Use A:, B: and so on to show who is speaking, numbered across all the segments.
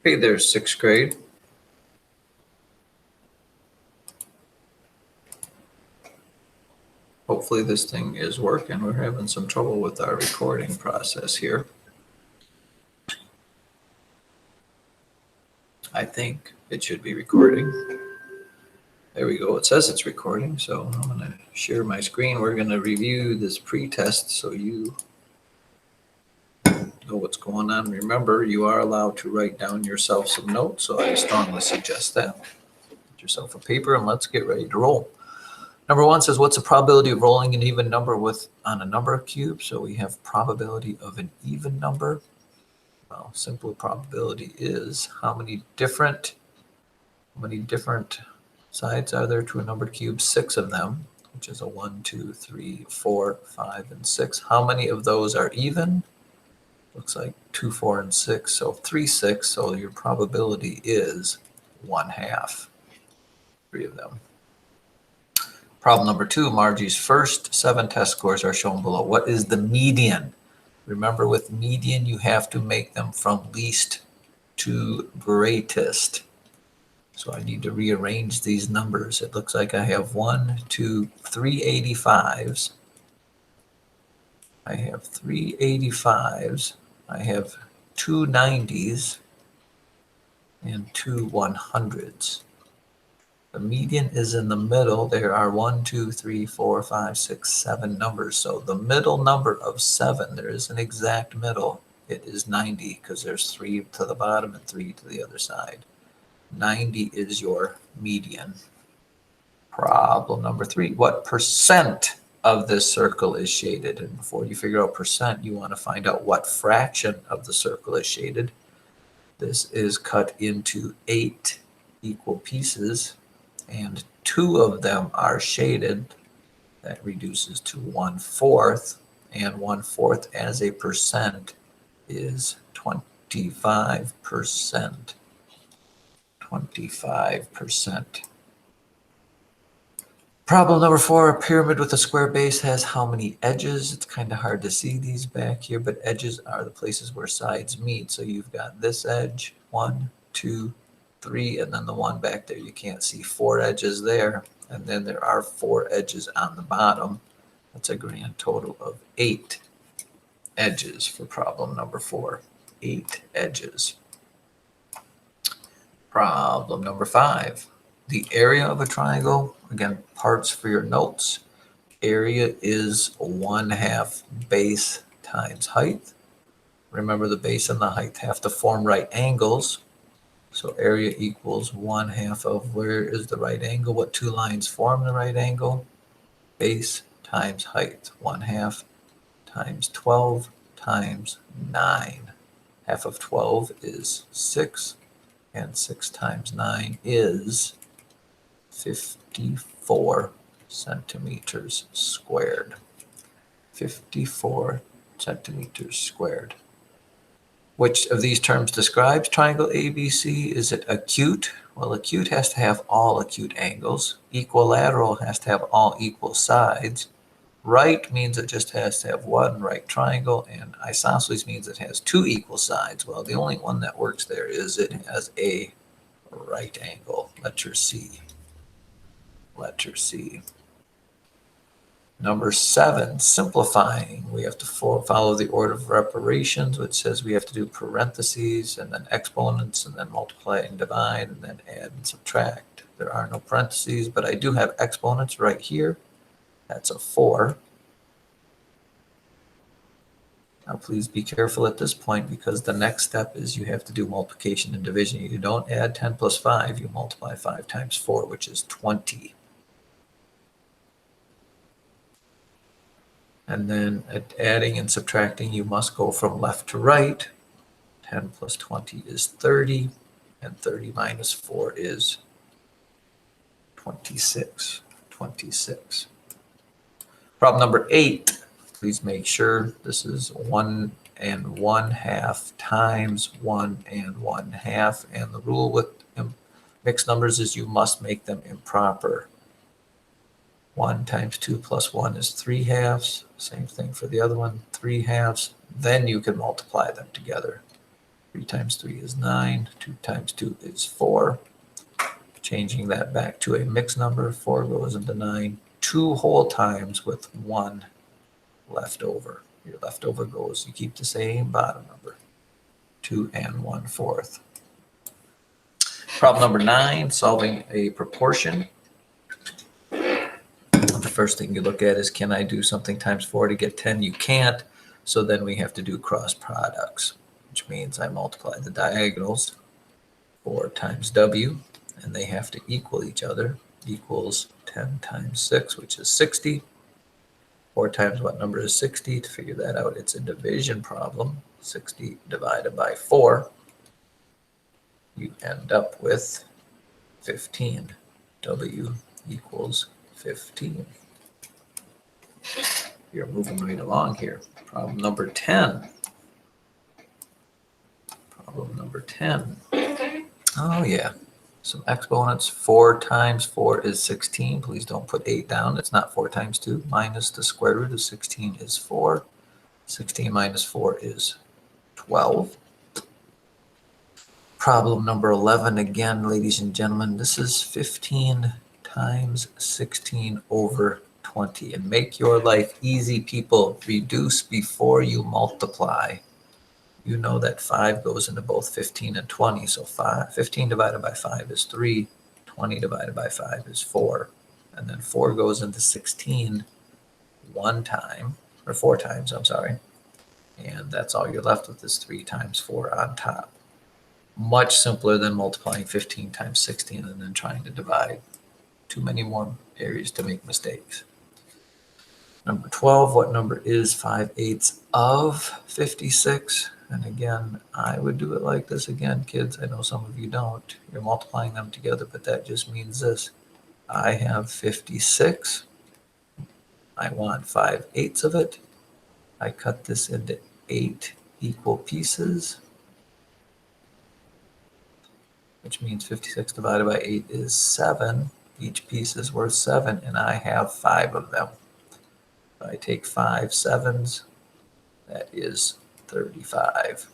A: Hey there, 6th grade. Hopefully this thing is working. We're having some trouble with our recording process here. I think it should be recording. There we go. It says it's recording, so I'm going to share my screen. We're going to review this pretest so you know what's going on. Remember, you are allowed to write down yourself some notes, so I strongly suggest that. Get yourself a paper and let's get ready to roll. Number 1 says, what's the probability of rolling an even number on a number cube? So we have probability of an even number. Well, simple probability is how many different sides are there to a numbered cube? 6 of them, which is a 1, 2, 3, 4, 5, and 6. How many of those are even? Looks like 2, 4, and 6. So 3, 6. So your probability is 1/2. 3 of them. Problem number 2, Margie's first 7 test scores are shown below. What is the median? Remember, with median, you have to make them from least to greatest. So I need to rearrange these numbers. It looks like I have 1, 2, 3 85s. I have 3 85s. I have 2 90s and 2 100s. The median is in the middle. There are 1, 2, 3, 4, 5, 6, 7 numbers. So the middle number of 7, there is an exact middle. It is 90 because there's 3 to the bottom and 3 to the other side. 90 is your median. Problem number 3, what percent of this circle is shaded? And before you figure out percent, you want to find out what fraction of the circle is shaded. This is cut into 8 equal pieces, and 2 of them are shaded. That reduces to 1/4, and 1/4 as a percent is 25%. 25%. Problem number 4, a pyramid with a square base has how many edges? It's kind of hard to see these back here, but edges are the places where sides meet. So you've got this edge, 1, 2, 3, and then the one back there. You can't see 4 edges there. And then there are 4 edges on the bottom. That's a grand total of 8 edges for problem number 4. 8 edges. Problem number 5. The area of a triangle, again, parts for your notes. Area is 1/2 base times height. Remember, the base and the height have to form right angles. So area equals 1/2 of, where is the right angle? What 2 lines form the right angle? Base times height. 1/2 times 12 times 9. Half of 12 is 6. And 6 times 9 is 54 centimeters squared. 54 centimeters squared. Which of these terms describes triangle ABC? Is it acute? Well, acute has to have all acute angles. Equilateral has to have all equal sides. Right means it just has to have one right triangle, and isosceles means it has 2 equal sides. Well, the only one that works there is it has a right angle. Letter C. Letter C. Number 7, simplifying. We have to follow the order of reparations, which says we have to do parentheses and then exponents and then multiply and divide and then add and subtract. There are no parentheses, but I do have exponents right here. That's a 4. Now please be careful at this point, because the next step is you have to do multiplication and division. You don't add 10 plus 5, you multiply 5 times 4, which is 20. And then at adding and subtracting, you must go from left to right. 10 plus 20 is 30, and 30 minus 4 is 26. 26. Problem number 8. Please make sure this is 1 1/2 times 1 1/2. And the rule with mixed numbers is you must make them improper. 1 times 2 plus 1 is 3/2. Same thing for the other one, 3/2. Then you can multiply them together. 3 times 3 is 9. 2 times 2 is 4. Changing that back to a mixed number, 4 goes into 9 2 whole times with 1 left over. Your leftover goes, you keep the same bottom number, 2 and 1/4. Problem number 9, solving a proportion. The first thing you look at is, can I do something times 4 to get 10? You can't. So then we have to do cross products, which means I multiply the diagonals, 4 times w, and they have to equal each other, equals 10 times 6, which is 60. 4 times what number is 60? To figure that out, it's a division problem. 60 divided by 4, you end up with 15. W equals 15. You're moving right along here. Problem number 10. Problem number 10. Oh, yeah. Some exponents. 4 times 4 is 16. Please don't put 8 down. It's not 4 times 2. Minus the square root of 16 is 4. 16 minus 4 is 12. Problem number 11 again, ladies and gentlemen. This is 15 times 16 over 20. And make your life easy, people. Reduce before you multiply. You know that 5 goes into both 15 and 20. So 15 divided by 5 is 3. 20 divided by 5 is 4. And then 4 goes into 16 one time, or 4 times, I'm sorry. And that's all you're left with is 3 times 4 on top. Much simpler than multiplying 15 times 16 and then trying to divide. Too many more areas to make mistakes. Number 12, what number is 5/8 of 56? And again, I would do it like this again, kids. I know some of you don't. You're multiplying them together, but that just means this. I have 56. I want 5/8 of it. I cut this into 8 equal pieces, which means 56 divided by 8 is 7. Each piece is worth 7, and I have 5 of them. If I take 5 sevens, that is 35.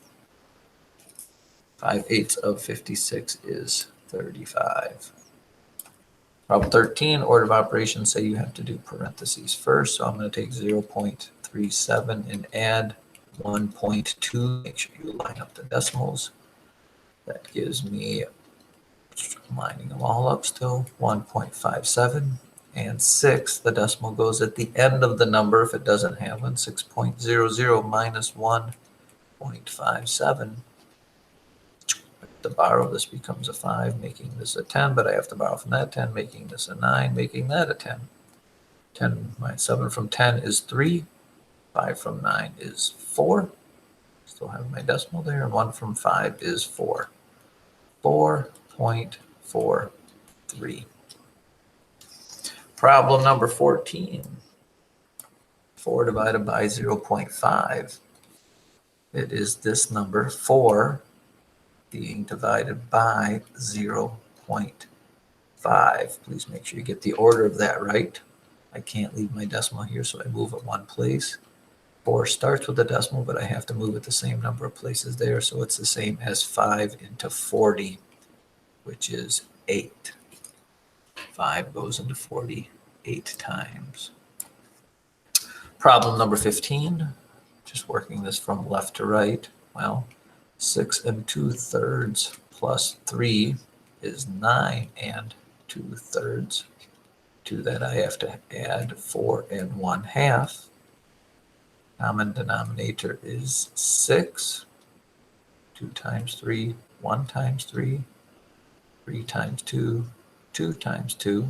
A: 5/8 of 56 is 35. Problem 13, order of operations say you have to do parentheses first. So I'm going to take 0.37 and add 1.2. Make sure you line up the decimals. That gives me, I'm lining them all up still, 1.57. And 6, the decimal goes at the end of the number if it doesn't have one. 6.00 minus 1.57. To borrow, this becomes a 5, making this a 10, but I have to borrow from that 10, making this a 9, making that a 10. 10 minus 7 from 10 is 3. 5 from 9 is 4. Still have my decimal there. And 1 from 5 is 4. 4.43. Problem number 14. 4 divided by 0.5. It is this number, 4, being divided by 0.5. Please make sure you get the order of that right. I can't leave my decimal here, so I move it one place. 4 starts with a decimal, but I have to move it the same number of places there, so it's the same as 5 into 40, which is 8. 5 goes into 40 8 times. Problem number 15, just working this from left to right. Well, 6 2/3 plus 3 is 9 2/3. To that I have to add 4 1/2. Common denominator is 6. 2 times 3, 1 times 3, 3 times 2, 2 times 2.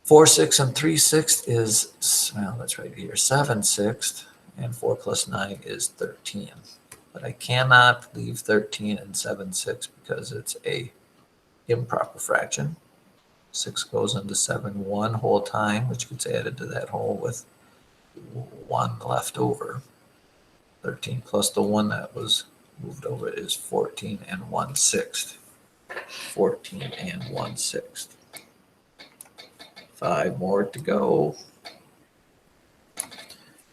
A: 4 6 3/6 is, well, that's right here, 7/6, and 4 plus 9 is 13. But I cannot leave 13 and 7/6 because it's a improper fraction. 6 goes into 7 one whole time, which gets added to that whole with 1 left over. 13 plus the 1 that was moved over is 14 1/6. 14 1/6. 5 more to go.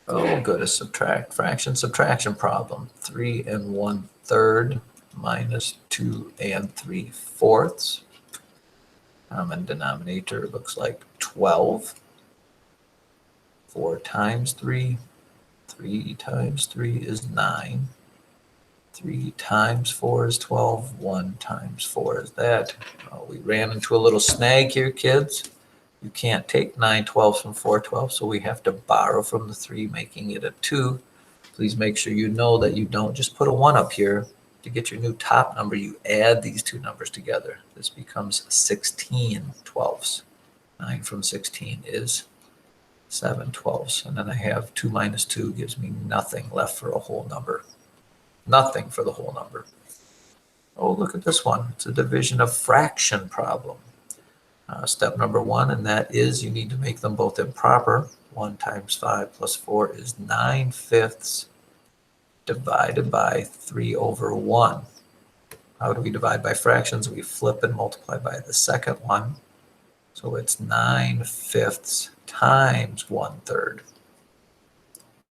A: Oh, good. A subtraction problem. 3 1/3 minus 2 3/4. Common denominator looks like 12. 4 times 3. 3 times 3 is 9. 3 times 4 is 12. 1 times 4 is that. We ran into a little snag here, kids. You can't take 9/12 from 4/12, so we have to borrow from the 3, making it a 2. Please make sure you know that you don't just put a 1 up here. To get your new top number, you add these two numbers together. This becomes 16/12. 9 from 16 is 7/12. And then I have 2 minus 2 gives me nothing left for a whole number. Nothing for the whole number. Oh, look at this one. It's a division of fraction problem. Step number 1, and that is you need to make them both improper. 1 times 5 plus 4 is 9/5 divided by 3/1. How do we divide by fractions? We flip and multiply by the second one. So it's 9/5 times 1/3.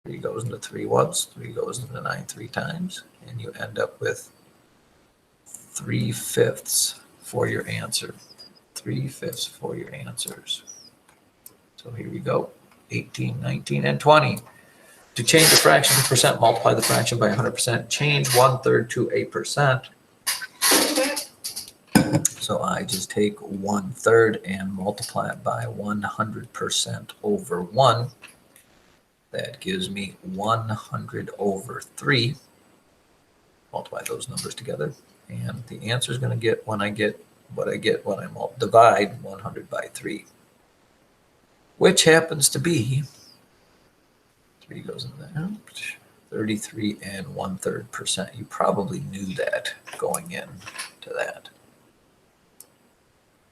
A: 3 goes into 3 once, 3 goes into 9 3 times, and you end up with 3/5 for your answer. 3/5 for your answers. So here we go, 18, 19, and 20. To change the fraction to percent, multiply the fraction by 100%. Change 1/3 to a percent. So I just take 1/3 and multiply it by 100% over 1. That gives me 100/3. Multiply those numbers together. And the answer is going to get when I get what I get when I divide 100 by 3. Which happens to be, 3 goes in there, 33 1/3%. You probably knew that going into that.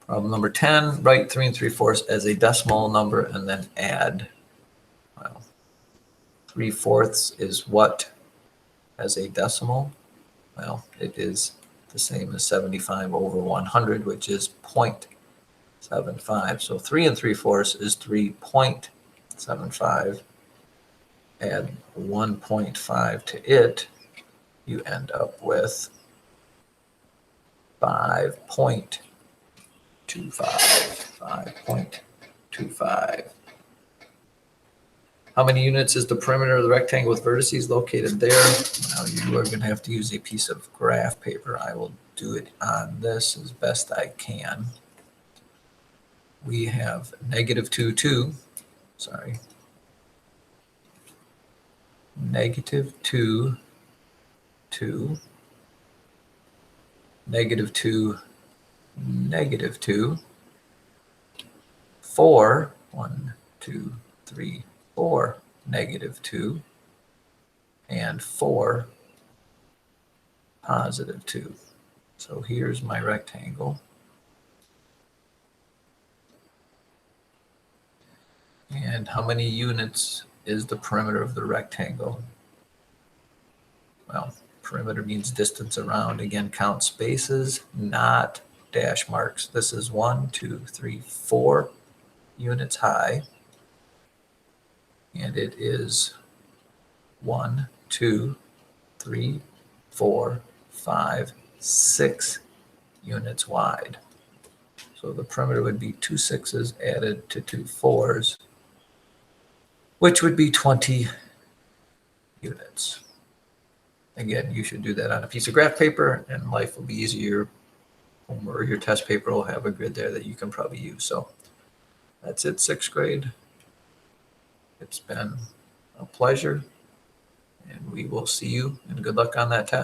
A: Problem number 10, write 3 3/4 as a decimal number and then add. Well, 3/4 is what as a decimal? Well, it is the same as 75 over 100, which is 0.75. So 3 3/4 is 3.75. Add 1.5 to it, you end up with 5.25. 5.25. How many units is the perimeter of the rectangle with vertices located there? Now you are going to have to use a piece of graph paper. I will do it on this as best I can. We have -2, 2. Sorry. -2, 2. -2, -2. 4, 1, 2, 3, 4, -2, and 4, +2. So here's my rectangle. And how many units is the perimeter of the rectangle? Well, perimeter means distance around. Again, count spaces, not dash marks. This is 1, 2, 3, 4 units high. And it is 1, 2, 3, 4, 5, 6 units wide. So the perimeter would be 2 6s added to 2 4s, which would be 20 units. Again, you should do that on a piece of graph paper, and life will be easier. Or your test paper will have a grid there that you can probably use. So that's it, 6th grade. It's been a pleasure, and we will see you, and good luck on that test.